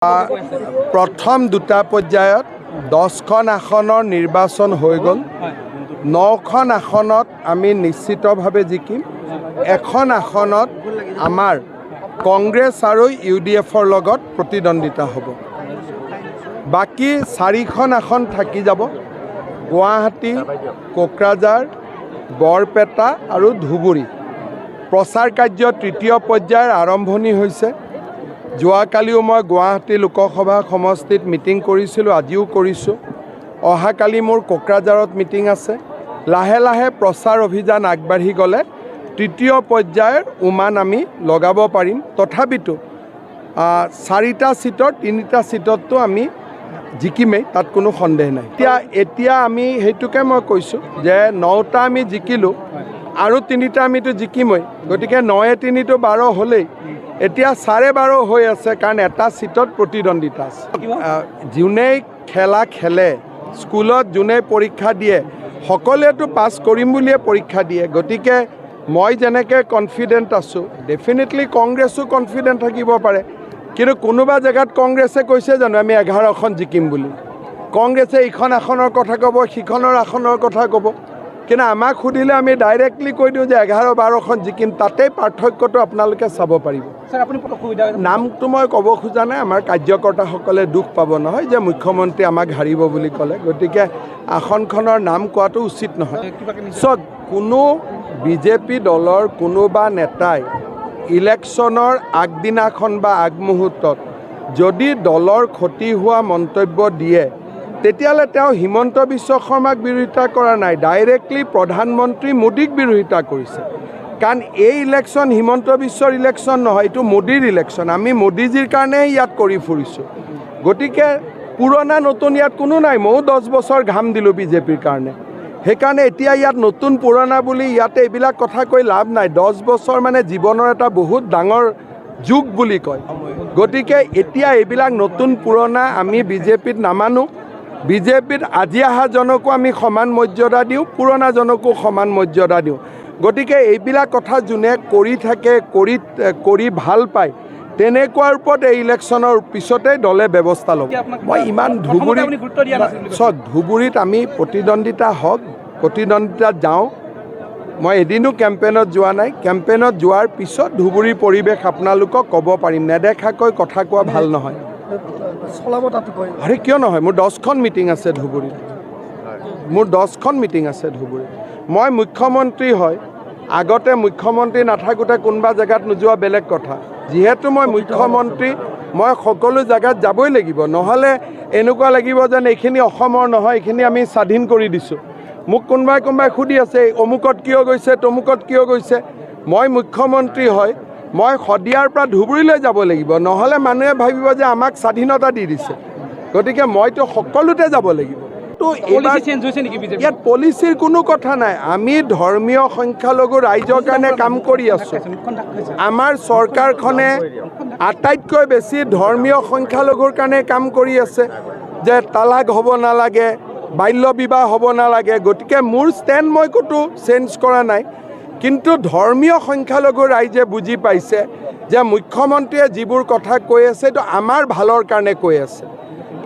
प्रथम दुटा पर्यायत 10খন আসনৰ নিৰ্বাচন হৈ গ'ল। 9খন আসনত আমি নিশ্চিতভাৱে জিকিম। এখন আসনত আমাৰ কংগ্ৰেছ আৰু UDFৰ লগত প্ৰতিদ্বন্দ্বিতা হ'ব। বাকি 4খন আসন থাকি যাব। গুৱাহাটী, কোকৰাঝাৰ, বৰপেটা আৰু ধুবুৰী। প্ৰচাৰ কাৰ্য তৃতীয় পৰ্যায়ৰ আৰম্ভণি হৈছে। যোৱাকালিও মই গুৱাহাটী লোকসভা সমষ্টিত মিটিং কৰিছিলোঁ, আজিও কৰিছোঁ। অহাকালি মোৰ কোকৰাঝাৰত মিটিং আছে। লাহে লাহে প্ৰচাৰ অভিযান আগবাঢ়ি গ'লে তৃতীয় পৰ্যায়ৰ উমান আমি লগাব পাৰিম। তথাপিতো 4টা সিটৰ 3টা সিটততো আমি জিকিমেই, তাত কোনো সন্দেহ নাই। এতিয়া আমি সেইটোকে মই কৈছোঁ যে 9টা আমি জিকিলোঁ আৰু 3টা আমিতো জিকিমেই। গতিকে 9-3 12 হ'লেই। এতিয়া 12.5 হৈ আছে, কাৰণ এটা সিটত প্ৰতিদ্বন্দ্বিতা আছে। যোনেই খেলা খেলে, স্কুলত যোনে পৰীক্ষা দিয়ে, সকলোৱেতো পাছ কৰিম বুলিয়ে পৰীক্ষা দিয়ে। গতিকে মই যেনেকৈ কনফিডেণ্ট আছোঁ, ডেফিনেটলি কংগ্ৰেছো কনফিডেণ্ট থাকিব পাৰে। কিন্তু কোনোবা জেগাত কংগ্ৰেছে কৈছে জানো আমি 11খন জিকিম বুলি? কংগ্ৰেছে এইখন আসনৰ কথা ক'ব, সিখনৰ আসনৰ কথা ক'ব। কিন্তু আমাক সুধিলে আমি ডাইৰেক্টলি কৈ দিওঁ যে 11-12খন জিকিম। তাতেই পাৰ্থক্যটো আপোনালোকে চাব পাৰিব। নামটো মই ক'ব খোজা নাই, আমাৰ কাৰ্যকৰ্তাসকলে দুখ পাব নহয় যে মুখ্যমন্ত্ৰী আমাক হাৰিব বুলি ক'লে। গতিকে আসনখনৰ নাম কোৱাটো উচিত নহয়। চাওক, কোনো বিজেপি দলৰ কোনোবা নেতাই ইলেকশ্যনৰ আগদিনাখন বা আগমুহূৰ্তত যদি দলৰ ক্ষতি হোৱা মন্তব্য দিয়ে, তেতিয়াহ'লে তেওঁ হিমন্ত বিশ্ব শৰ্মাক বিৰোধিতা কৰা নাই, ডাইৰেক্টলি প্ৰধানমন্ত্ৰী মোদীক বিৰোধিতা কৰিছে। কাৰণ এই ইলেকশ্যন হিমন্ত বিশ্বৰ ইলেকশ্যন নহয়, এইটো মোদীৰ ইলেকশ্যন। আমি মোদীজীৰ কাৰণেই ইয়াত কৰি ফুৰিছোঁ। গতিকে পুৰণা নতুন ইয়াত কোনো নাই। ময়ো 10 বছৰ ঘাম দিলোঁ বিজেপিৰ কাৰণে। সেইকাৰণে এতিয়া ইয়াত নতুন পুৰণা বুলি ইয়াতে এইবিলাক কথা কৈ লাভ নাই। 10 বছৰ মানে জীৱনৰ এটা বহুত ডাঙৰ যুগ বুলি কয়। গতিকে এতিয়া এইবিলাক নতুন পুৰণা আমি বিজেপিত নামানো। বিজেপিত আজি অহাজনকো আমি সমান মৰ্যাদা দিওঁ, পুৰণাজনকো সমান মৰ্যাদা দিওঁ। গতিকে এইবিলাক কথা যোনে কৰি থাকে, কৰি ভাল পায়, তেনেকুৱাৰ ওপৰত এই ইলেকশ্যনৰ পিছতেই দলে ব্যৱস্থা ল'ব। মই ইমান ধুবুৰীত আমি প্ৰতিদ্বন্দ্বিতা হওক, প্ৰতিদ্বন্দ্বিতাত যাওঁ। মই এদিনো কেম্পেইনত যোৱা নাই। কেম্পেইনত যোৱাৰ পিছত ধুবুৰীৰ পৰিৱেশ আপোনালোকক ক'ব পাৰিম। নেদেখাকৈ কথা কোৱা ভাল নহয়। আৰে কিয় নহয়, মোৰ 10খন মিটিং আছে ধুবুৰীত। মোৰ 10খন মিটিং আছে ধুবুৰীত। মই মুখ্যমন্ত্ৰী হয়, আগতে মুখ্যমন্ত্ৰী নাথাকোঁতে কোনোবা জেগাত নোযোৱা বেলেগ কথা। যিহেতু মই মুখ্যমন্ত্ৰী, মই সকলো জেগাত যাবই লাগিব। নহ'লে এনেকুৱা লাগিব যেন এইখিনি অসমৰ নহয়, এইখিনি আমি স্বাধীন কৰি দিছোঁ। মোক কোনোবাই সুধি আছে অমুকত কিয় গৈছে, তমুকত কিয় গৈছে। মই মুখ্যমন্ত্ৰী হয়, মই শদিয়াৰ পৰা ধুবুৰীলৈ যাব লাগিব। নহ'লে মানুহে ভাবিব যে আমাক স্বাধীনতা দি দিছে। গতিকে মইতো সকলোতে যাব লাগিব। ইয়াত পলিচিৰ কোনো কথা নাই। আমি ধৰ্মীয় সংখ্যালঘু ৰাইজৰ কাৰণে কাম কৰি আছোঁ। আমাৰ চৰকাৰখনে আটাইতকৈ বেছি ধৰ্মীয় সংখ্যালঘুৰ কাৰণে কাম কৰি আছে, যে তালাক হ'ব নালাগে, বাল্য বিবাহ হ'ব নালাগে। গতিকে মোৰ ষ্টেণ্ড মই ক'তো চেঞ্জ কৰা নাই। কিন্তু ধৰ্মীয় সংখ্যালঘু ৰাইজে বুজি পাইছে যে মুখ্যমন্ত্ৰীয়ে যিবোৰ কথা কৈ আছে, এইটো আমাৰ ভালৰ কাৰণে কৈ আছে।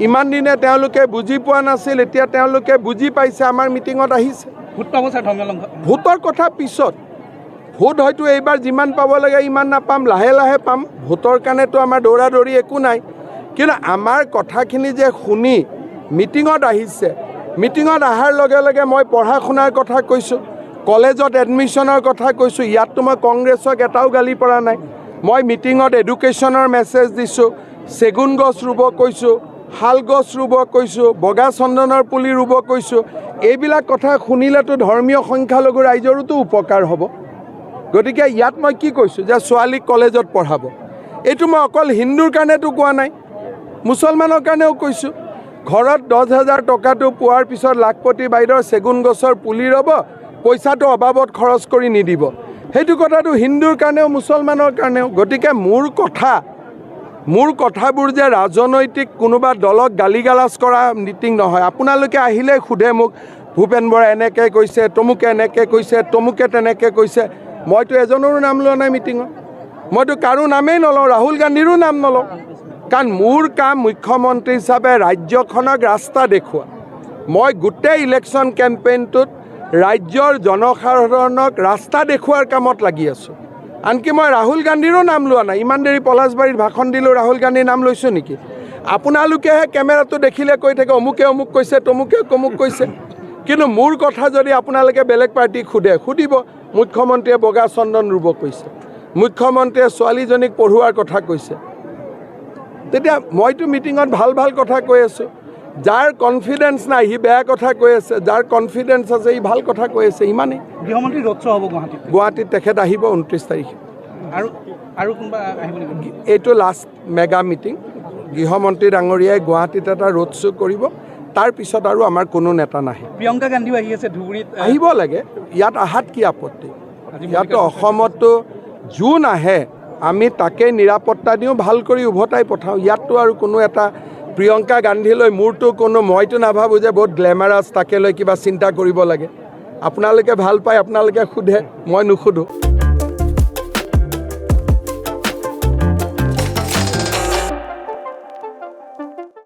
ইমান দিনে তেওঁলোকে বুজি পোৱা নাছিল, এতিয়া তেওঁলোকে বুজি পাইছে, আমাৰ মিটিঙত আহিছে। ভোটৰ কথা পিছত। ভোট হয়তো এইবাৰ যিমান পাব লাগে ইমান নাপাম, লাহে লাহে পাম। ভোটৰ কাৰণেতো আমাৰ দৌৰা দৌৰি একো নাই। কিন্তু আমাৰ কথাখিনি যে শুনি মিটিঙত আহিছে, মিটিঙত অহাৰ লগে লগে মই পঢ়া শুনাৰ কথা কৈছোঁ, কলেজত এডমিশ্যনৰ কথা কৈছোঁ। ইয়াততো মই কংগ্ৰেছক এটাও গালি পৰা নাই। মই মিটিঙত এডুকেশ্যনৰ মেছেজ দিছোঁ, চেগুন গছ ৰুব কৈছোঁ, শাল গছ ৰুব কৈছোঁ, বগা চন্দনৰ পুলি ৰুব কৈছোঁ। এইবিলাক কথা শুনিলেতো ধৰ্মীয় সংখ্যালঘু ৰাইজৰোতো উপকাৰ হ'ব। গতিকে ইয়াত মই কি কৈছোঁ যে ছোৱালীক কলেজত পঢ়াব। এইটো মই অকল হিন্দুৰ কাৰণেতো কোৱা নাই, মুছলমানৰ কাৰণেও কৈছোঁ। ঘৰত 10,000 টকাটো পোৱাৰ পিছত লাখপতি বাইদেউৰ চেগুন গছৰ পুলি ৰ'ব, পইচাটো অবাবত খৰচ কৰি নিদিব। সেইটো কথাটো হিন্দুৰ কাৰণেও মুছলমানৰ কাৰণেও। গতিকে মোৰ কথাবোৰ যে ৰাজনৈতিক কোনোবা দলক গালি গালাজ কৰা মিটিং নহয়। আপোনালোকে আহিলে সোধে মোক, ভূপেন বৰাই এনেকৈ কৈছে, তমুকে এনেকৈ কৈছে, তমুকে তেনেকৈ কৈছে। মইতো এজনৰো নাম লোৱা নাই মিটিঙত। মইতো কাৰো নামেই নলওঁ, ৰাহুল গান্ধীৰো নাম নলওঁ। কাৰণ মোৰ কাম মুখ্যমন্ত্ৰী হিচাপে ৰাজ্যখনক ৰাস্তা দেখুওৱা। মই গোটেই ইলেকশ্যন কেম্পেইনটোত ৰাজ্যৰ জনসাধাৰণক ৰাস্তা দেখুওৱাৰ কামত লাগি আছোঁ। আনকি মই ৰাহুল গান্ধীৰো নাম লোৱা নাই। ইমান দেৰি পলাশবাৰীত ভাষণ দিলোঁ, ৰাহুল গান্ধীৰ নাম লৈছোঁ নেকি? আপোনালোকেহে কেমেৰাটো দেখিলে কৈ থাকে অমুকে অমুক কৈছে, তমুকে তমুক কৈছে। কিন্তু মোৰ কথা যদি আপোনালোকে বেলেগ পাৰ্টিক সুধিব, মুখ্যমন্ত্ৰীয়ে বগা চন্দন ৰুব কৈছে, মুখ্যমন্ত্ৰীয়ে ছোৱালীজনীক পঢ়োৱাৰ কথা কৈছে। তেতিয়া মইতো মিটিঙত ভাল ভাল কথা কৈ আছোঁ। যাৰ কনফিডেন্স নাই সি বেয়া কথা কৈ আছে, যাৰ কনফিডেন্স আছে সি ভাল কথা কৈ আছে, ইমানেই। গৃহমন্ত্ৰী ৰোড শ্ব' হ'ব গুৱাহাটীত তেখেত আহিব 29 তাৰিখে। আৰু কোনোবা আহিব নেকি? এইটো লাষ্ট মেগা মিটিং। গৃহমন্ত্ৰী ডাঙৰীয়াই গুৱাহাটীত এটা ৰোড শ্ব' কৰিব, তাৰপিছত আৰু আমাৰ কোনো নেতা নাহে। প্ৰিয়ংকা গান্ধীও আহি আছে ধুবুৰীত। আহিব লাগে, ইয়াত অহাত কি আপত্তি? ইয়াতো অসমতো যোন আহে আমি তাকে নিৰাপত্তা দিওঁ, ভাল কৰি উভতাই পঠাওঁ। ইয়াততো আৰু কোনো এটা প্ৰিয়ংকা গান্ধীলৈ মোৰতো মইতো নাভাবোঁ যে বহুত গ্লেমাৰাছ, তাকে লৈ কিবা চিন্তা কৰিব লাগে। আপোনালোকে ভাল পায়, আপোনালোকে সোধে, মই নুসুধোঁ।